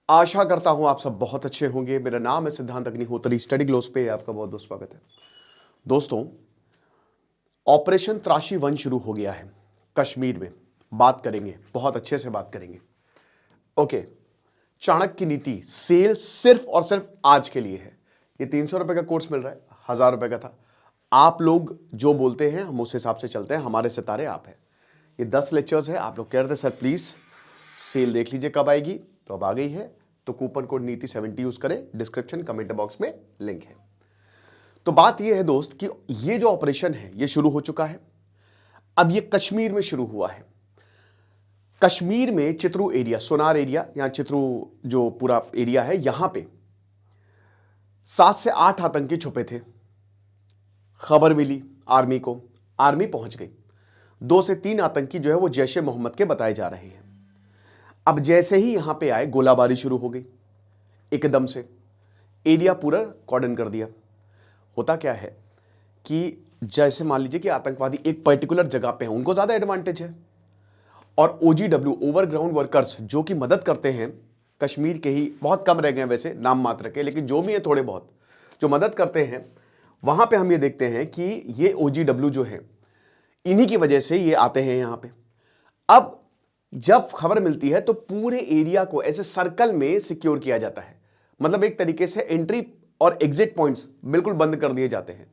आशा करता हूं आप सब बहुत अच्छे होंगे। मेरा नाम है सिद्धांत अग्निहोत्री, स्टडी ग्लोस पे आपका बहुत बहुत स्वागत है। दोस्तों, ऑपरेशन त्राशी 1 शुरू हो गया है कश्मीर में। बात करेंगे, बहुत अच्छे से बात करेंगे। ओके, चाणक्य नीति सेल सिर्फ और सिर्फ आज के लिए है। ये 300 रुपए का कोर्स मिल रहा है, 1000 रुपए का था। आप लोग जो बोलते हैं हम उस हिसाब से चलते हैं, हमारे सितारे आप हैं। ये 10 लेक्चर्स है। आप लोग कह रहे थे सर प्लीज सेल देख लीजिए कब आएगी, तो अब आ गई है। तो कूपन कोड नीति 70 यूज करें, डिस्क्रिप्शन कमेंट बॉक्स में लिंक है। तो बात यह है दोस्त कि ये जो ऑपरेशन है ये शुरू हो चुका है। अब ये कश्मीर में शुरू हुआ है। कश्मीर में चित्रू एरिया, सोनार एरिया, यहां चित्रू जो पूरा एरिया है, यहां पे 7 से 8 आतंकी छुपे थे। खबर मिली आर्मी को, आर्मी पहुंच गई। 2 से 3 आतंकी जो है वो जैश ए मोहम्मद के बताए जा रहे हैं। अब जैसे ही यहां पे आए गोलाबारी शुरू हो गई एकदम से, एरिया पूरा कॉर्डन कर दिया। होता क्या है कि जैसे मान लीजिए कि आतंकवादी एक पर्टिकुलर जगह पे हैं, उनको ज्यादा एडवांटेज है, और ओजीडब्ल्यू ओवरग्राउंड वर्कर्स जो कि मदद करते हैं, कश्मीर के ही बहुत कम रह गए हैं वैसे नाम मात्र के, लेकिन जो भी है थोड़े बहुत जो मदद करते हैं, वहां पे हम ये देखते हैं कि ये ओजीडब्ल्यू जो है इन्हीं की वजह से ये आते हैं यहां पे। अब जब खबर मिलती है तो पूरे एरिया को ऐसे सर्कल में सिक्योर किया जाता है। मतलब एक तरीके से एंट्री और एग्जिट पॉइंट्स बिल्कुल बंद कर दिए जाते हैं।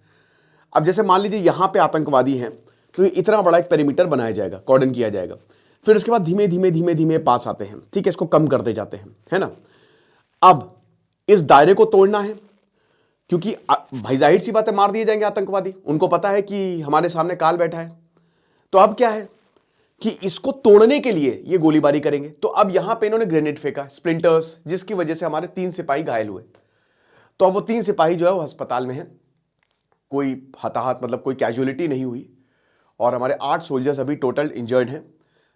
अब जैसे मान लीजिए यहां पे आतंकवादी हैं, तो ये इतना बड़ा एक पेरीमीटर बनाया जाएगा, कॉर्डन किया जाएगा। फिर उसके बाद धीमे धीमे धीमे धीमे पास आते हैं, ठीक है, इसको कम करते जाते हैं, है ना। अब इस दायरे को तोड़ना है, क्योंकि भाई जाहिर सी बात है मार दिए जाएंगे आतंकवादी, उनको पता है कि हमारे सामने काल बैठा है। तो अब क्या है कि इसको तोड़ने के लिए ये गोलीबारी करेंगे। तो अब यहां पे इन्होंने ग्रेनेड फेंका, स्प्लिंटर्स, जिसकी वजह से हमारे 3 सिपाही घायल हुए। तो अब वो 3 सिपाही जो है वो अस्पताल में है, कोई हताहत मतलब कोई कैजुअलिटी नहीं हुई, और हमारे 8 सोल्जर्स अभी टोटल इंजर्ड हैं।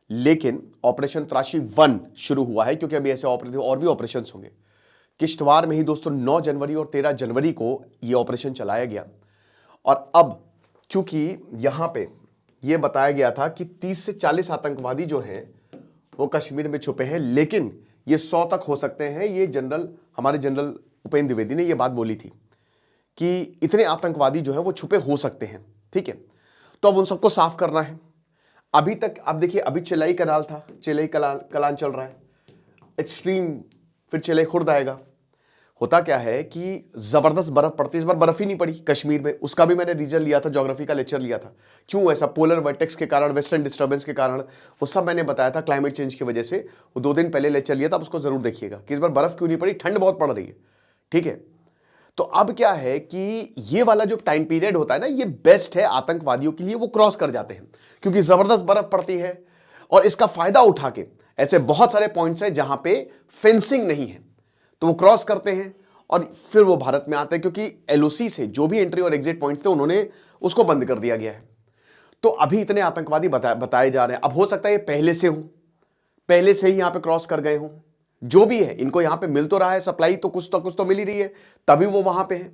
लेकिन ऑपरेशन त्राशी 1 शुरू हुआ है, क्योंकि अभी ऐसे ऑपरेशन और भी ऑपरेशन होंगे। किश्तवाड़ में ही दोस्तों 9 जनवरी और 13 जनवरी को ये ऑपरेशन चलाया गया। और अब क्योंकि यहां पे ये बताया गया था कि 30 से 40 आतंकवादी जो हैं वो कश्मीर में छुपे हैं, लेकिन ये 100 तक हो सकते हैं। ये हमारे जनरल उपेंद्र द्विवेदी ने ये बात बोली थी कि इतने आतंकवादी जो है वो छुपे हो सकते हैं, ठीक है। तो अब उन सबको साफ करना है। अभी तक अब देखिए, अभी चिलाई कनाल था, चिलाई कलान चल रहा है, एक्सट्रीम, फिर चिलाई खुर्द आएगा। होता क्या है कि जबरदस्त बर्फ पड़ती है। इस बार बर्फ ही नहीं पड़ी कश्मीर में, उसका भी मैंने रीजन लिया था, ज्योग्राफी का लेक्चर लिया था। क्यों ऐसा, पोलर वर्टेक्स के कारण, वेस्टर्न डिस्टर्बेंस के कारण, वो सब मैंने बताया था, क्लाइमेट चेंज की वजह से। वो 2 दिन पहले लेक्चर लिया था, उसको जरूर देखिएगा कि इस बार बर्फ क्यों नहीं पड़ी, ठंड बहुत पड़ रही है, ठीक है। तो अब क्या है कि ये वाला जो टाइम पीरियड होता है ना, ये बेस्ट है आतंकवादियों के लिए, वो क्रॉस कर जाते हैं क्योंकि जबरदस्त बर्फ पड़ती है। और इसका फायदा उठा के ऐसे बहुत सारे पॉइंट्स हैं जहां पे फेंसिंग नहीं है, तो वो क्रॉस करते हैं और फिर वो भारत में आते हैं, क्योंकि एलओसी से जो भी एंट्री और एग्जिट पॉइंट्स थे उन्होंने उसको बंद कर दिया गया है। तो अभी इतने आतंकवादी बताए जा रहे हैं। अब हो सकता है ये पहले से ही यहां पे क्रॉस कर गए हों, जो भी है, इनको यहां पे मिल तो रहा है सप्लाई, तो कुछ तो मिल ही रही है, तभी वो वहां पे है।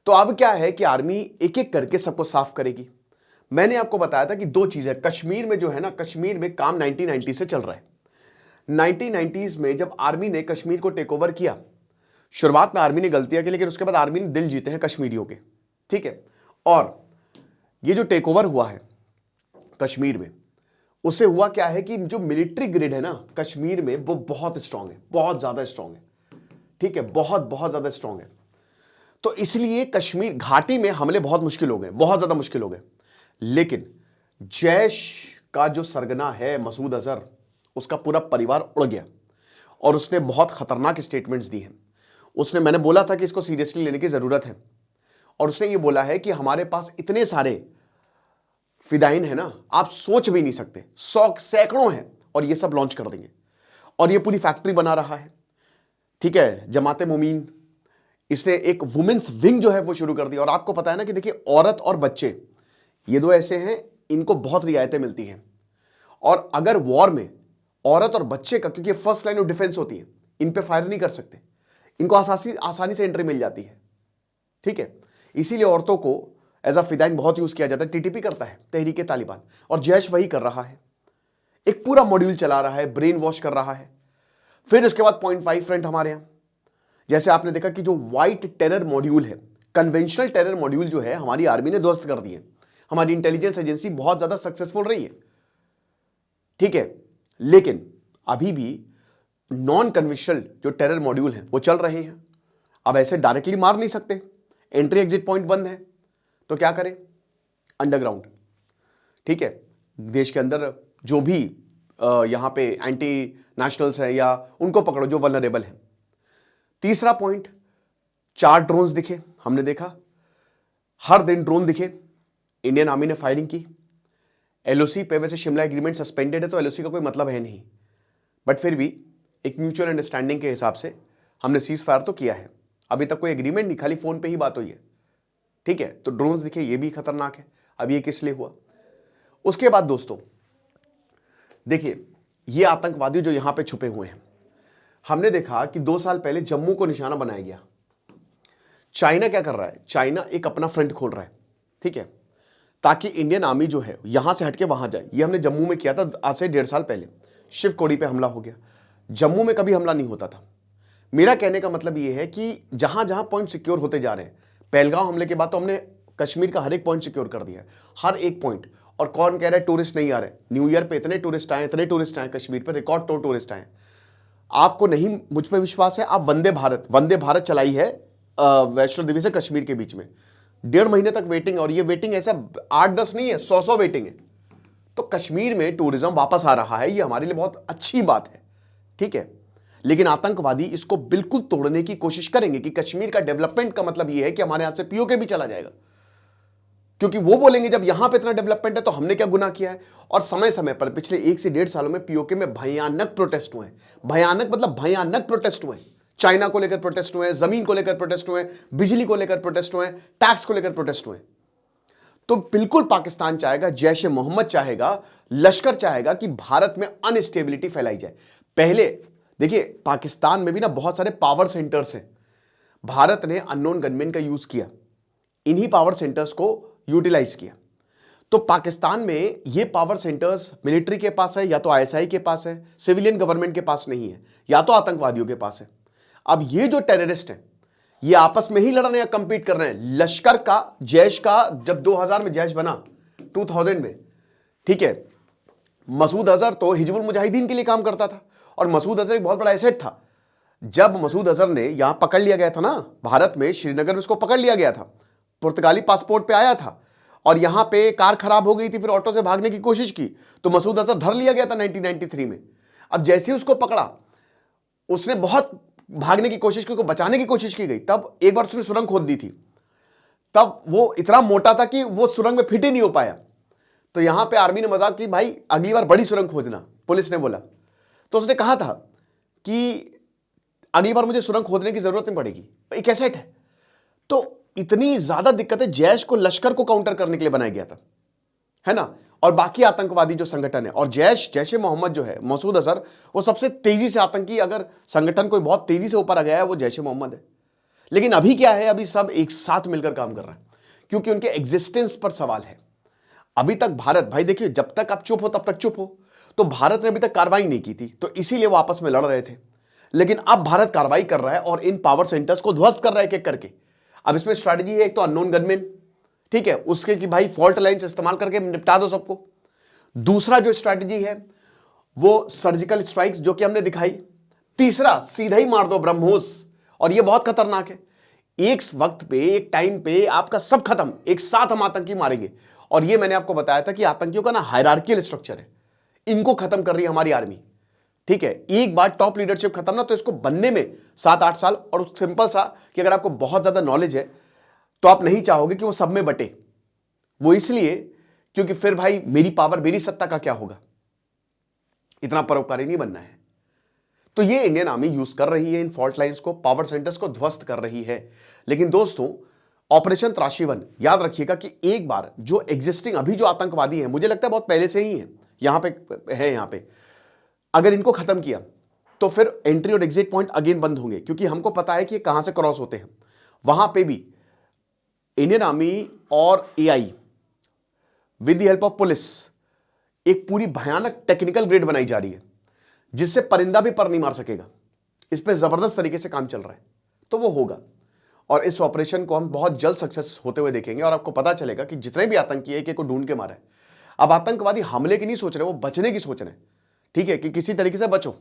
तो अब क्या है कि आर्मी एक एक करके सबको साफ करेगी। मैंने आपको बताया था कि 2 चीजें कश्मीर में जो है ना, कश्मीर में काम 1990 से चल रहा है। 1990s में जब आर्मी ने कश्मीर को टेक ओवर किया, शुरुआत में आर्मी ने गलतियां की, लेकिन उसके बाद आर्मी ने दिल जीते हैं कश्मीरियों के, ठीक है। और ये जो टेक ओवर हुआ है कश्मीर में, उससे हुआ क्या है कि जो मिलिट्री ग्रिड है ना कश्मीर में, वो बहुत स्ट्रांग है, बहुत ज्यादा स्ट्रांग है, ठीक है, बहुत बहुत ज्यादा स्ट्रांग है। तो इसलिए कश्मीर घाटी में हमले बहुत मुश्किल हो गए, बहुत ज्यादा मुश्किल हो गए। लेकिन जैश का जो सरगना है मसूद अजहर, उसका पूरा परिवार उड़ गया और उसने बहुत खतरनाक स्टेटमेंट्स दी हैं। उसने, मैंने बोला था कि इसको सीरियसली लेने की जरूरत है, और उसने ये बोला है कि हमारे पास इतने सारे फिदाइन है ना, आप सोच भी नहीं सकते, 100 सैकड़ों हैं, और ये सब लॉन्च कर देंगे। और ये पूरी फैक्ट्री बना रहा है, ठीक है। जमाते मोमीन, इसने एक वुमेन्स विंग जो है वो शुरू कर दी। और आपको पता है ना कि देखिए, औरत और बच्चे ये 2 ऐसे हैं, इनको बहुत रियायतें मिलती हैं। और अगर वॉर में औरत और बच्चे का, क्योंकि फर्स्ट लाइन ऑफ डिफेंस होती है, इन पे फायर नहीं कर सकते, इनको आसानी से एंट्री मिल जाती है, ठीक है। इसीलिए औरतों को एज अ फिदाइन बहुत यूज किया जाता है। टीटीपी करता है, तहरीके तालिबान, और जैश वही कर रहा है। एक पूरा मॉड्यूल चला रहा है, ब्रेन वॉश कर रहा है। फिर उसके बाद 0.5 फ्रंट हमारे यहां। जैसे आपने देखा कि जो व्हाइट टेरर मॉड्यूल है, कन्वेंशनल टेरर मॉड्यूल जो है हमारी आर्मी ने ध्वस्त कर दिए। हमारी इंटेलिजेंस एजेंसी बहुत ज्यादा सक्सेसफुल रही है, ठीक है। लेकिन अभी भी नॉन कन्वेंशनल जो टेरर मॉड्यूल हैं वो चल रहे हैं। अब ऐसे डायरेक्टली मार नहीं सकते, एंट्री एग्जिट पॉइंट बंद है, तो क्या करें? अंडरग्राउंड, ठीक है। देश के अंदर जो भी यहां पे एंटी नेशनल्स है या उनको पकड़ो जो वल्नरेबल है। तीसरा पॉइंट, 4 ड्रोन्स दिखे, हमने देखा हर दिन ड्रोन दिखे, इंडियन आर्मी ने फायरिंग की। एलओसी पे वैसे शिमला एग्रीमेंट सस्पेंडेड है तो एलओसी का कोई मतलब है नहीं, बट फिर भी एक म्यूचुअल अंडरस्टैंडिंग के हिसाब से हमने सीज फायर तो किया है। अभी तक कोई एग्रीमेंट नहीं, खाली फोन पे ही बात हुई है, ठीक है। तो ड्रोन्स दिखे, ये भी खतरनाक है। अब ये किस लिए हुआ? उसके बाद दोस्तों देखिए, ये आतंकवादी जो यहां पे छुपे हुए हैं, हमने देखा कि 2 साल पहले जम्मू को निशाना बनाया गया। चाइना क्या कर रहा है? चाइना एक अपना फ्रंट खोल रहा है, ठीक है, ताकि इंडियन आर्मी जो है यहां से हटके वहां जाए। ये हमने जम्मू में किया था आज से 1.5 साल पहले, शिव कोड़ी पे हमला हो गया। जम्मू में कभी हमला नहीं होता था। मेरा कहने का मतलब ये है कि जहां जहां पॉइंट सिक्योर होते जा रहे हैं, पहलगांव हमले के बाद तो हमने कश्मीर का हर एक पॉइंट सिक्योर कर दिया है, हर एक पॉइंट। और कौन कह रहा है टूरिस्ट नहीं आ रहे? न्यू ईयर पे इतने टूरिस्ट आए कश्मीर पे, रिकॉर्ड तोड़ टूरिस्ट आए। आपको नहीं मुझ पर विश्वास है? आप वंदे भारत चलाई है वैष्णो देवी से कश्मीर के बीच में, 1.5 महीने तक वेटिंग, और ये वेटिंग ऐसा 8-10 नहीं है, 100 वेटिंग है। तो कश्मीर में टूरिज्म वापस आ रहा है, ये हमारे लिए बहुत अच्छी बात है, ठीक है। लेकिन आतंकवादी इसको बिल्कुल तोड़ने की कोशिश करेंगे कि कश्मीर का डेवलपमेंट का मतलब यह है कि हमारे यहां से पीओके भी चला जाएगा, क्योंकि वो बोलेंगे जब यहां पे इतना डेवलपमेंट है तो हमने क्या गुनाह किया है। और समय समय पर पिछले 1 से 1.5 सालों में पीओके में भयानक प्रोटेस्ट हुए, भयानक मतलब भयानक प्रोटेस्ट हुए। चाइना को लेकर प्रोटेस्ट हुए, जमीन को लेकर प्रोटेस्ट हुए, बिजली को लेकर प्रोटेस्ट हुए, टैक्स को लेकर प्रोटेस्ट हुए। तो बिल्कुल पाकिस्तान चाहेगा, जैश ए मोहम्मद चाहेगा, लश्कर चाहेगा कि भारत में अनस्टेबिलिटी फैलाई जाए। पहले देखिए, पाकिस्तान में भी ना बहुत सारे पावर सेंटर्स हैं। भारत ने अननोन गनमैन का यूज किया, इन्हीं पावर सेंटर्स को यूटिलाइज किया। तो पाकिस्तान में ये पावर सेंटर्स मिलिट्री के पास है, या तो आईएसआई के पास है, सिविलियन गवर्नमेंट के पास नहीं है, या तो आतंकवादियों के पास है। अब ये जो टेररिस्ट हैं ये आपस में ही लड़ रहे हैं, कंपीट कर रहे हैं। लश्कर का, जैश का जब 2000 में जैश बना, 2000 में, ठीक है, मसूद अजहर तो हिजबुल मुजाहिदीन के लिए काम करता था, और मसूद अजहर एक बहुत बड़ा एसेट था। जब मसूद अजहर ने यहां पकड़ लिया गया था ना, भारत में श्रीनगर में उसको पकड़ लिया गया था, पुर्तगाली पासपोर्ट पे आया था, और यहां पे कार खराब हो गई थी, फिर ऑटो से भागने की कोशिश की, तो मसूद अजहर धर लिया गया था 1993 में। अब जैसे ही उसको पकड़ा, उसने बहुत भागने की कोशिश की, उसको बचाने की कोशिश की गई, तब एक बार उसने सुरंग खोद दी थी, तब वो इतना मोटा था कि वो सुरंग में फिट ही नहीं हो पाया। तो यहां पे आर्मी ने मजाक की, भाई अगली बार बड़ी सुरंग खोदना, पुलिस ने बोला। तो उसने कहा था कि अगली बार मुझे सुरंग खोदने की जरूरत नहीं पड़ेगी, एक एसेट है। तो इतनी ज्यादा दिक्कत है, जैश को, लश्कर को काउंटर करने के लिए बनाया गया था, है ना। और बाकी आतंकवादी जो संगठन है, और जैश ए मोहम्मद जो है, मसूद अजहर, वो सबसे तेजी से आतंकी अगर संगठन कोई बहुत तेजी से ऊपर आ गया है वो जैश ए मोहम्मद है। लेकिन अभी क्या है, अभी सब एक साथ मिलकर काम कर रहा है, क्योंकि उनके एग्जिस्टेंस पर सवाल है। अभी तक भारत, भाई देखिए, जब तक आप चुप हो तब तक चुप हो, तो भारत ने अभी तक कार्रवाई नहीं की थी, तो इसीलिए वो आपस में लड़ रहे थे। लेकिन अब भारत कार्रवाई कर रहा है और इन पावर सेंटर्स को ध्वस्त कर रहा है एक एक करके। अब इसमें स्ट्रैटेजी है, एक तो अननोन गनमैन, ठीक है, उसके कि भाई फॉल्ट लाइंस इस्तेमाल करके निपटा दो सबको। दूसरा जो स्ट्रैटेजी है वो सर्जिकल स्ट्राइक्स, जो कि हमने दिखाई। तीसरा, सीधा ही मार दो, ब्रह्मोस, और ये बहुत खतरनाक है। एक वक्त पे, एक टाइम पे आपका सब खत्म, एक साथ हम आतंकी मारेंगे। और ये मैंने आपको बताया था कि आतंकियों का ना हायरार्कियल स्ट्रक्चर है, इनको खत्म कर रही है हमारी आर्मी, ठीक है। एक बार टॉप लीडरशिप खत्म ना, तो इसको बनने में 7-8 साल। और सिंपल सा कि अगर आपको बहुत ज्यादा नॉलेज है तो आप नहीं चाहोगे कि वो सब में बटे, वो इसलिए क्योंकि फिर भाई मेरी पावर, मेरी सत्ता का क्या होगा, इतना परोपकारी नहीं बनना है। तो ये इंडियन आर्मी यूज कर रही है इन फॉल्ट लाइंस को, पावर सेंटर्स को ध्वस्त कर रही है। लेकिन दोस्तों, ऑपरेशन त्राशीवन याद रखिएगा कि एक बार जो एग्जिस्टिंग अभी जो आतंकवादी है, मुझे लगता है बहुत पहले से ही है, यहां पे अगर इनको खत्म किया तो फिर एंट्री और एग्जिट पॉइंट अगेन बंद होंगे, क्योंकि हमको पता है कि कहां से क्रॉस होते हैं। वहां पे भी इंडियन आर्मी और AI with the help of police एक पूरी भयानक टेक्निकल ग्रिड बनाई जा रही है, जिससे परिंदा भी पर नहीं मार सकेगा। इस पे जबरदस्त तरीके से काम चल रहा है, तो वो होगा। और इस ऑपरेशन को हम बहुत जल्द सक्सेस होते हुए देखेंगे और आपको पता चलेगा कि जितने भी आतंकी है एक को ढूंढ के मारा है। अब आतंकवादी हमले की नहीं सोच रहे, वो बचने की सोच रहे हैं, ठीक है, कि किसी तरीके से बचो।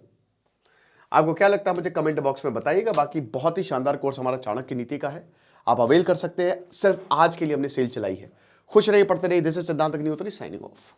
आपको क्या लगता है मुझे कमेंट बॉक्स में बताइएगा। बाकी बहुत ही शानदार कोर्स हमारा चाणक्य नीति का है, आप अवेल कर सकते हैं। सिर्फ आज के लिए हमने सेल चलाई है। खुश रहिए, पढ़ते रहिए। दिस इज सिद्धांत अग्निहोत्री साइनिंग ऑफ।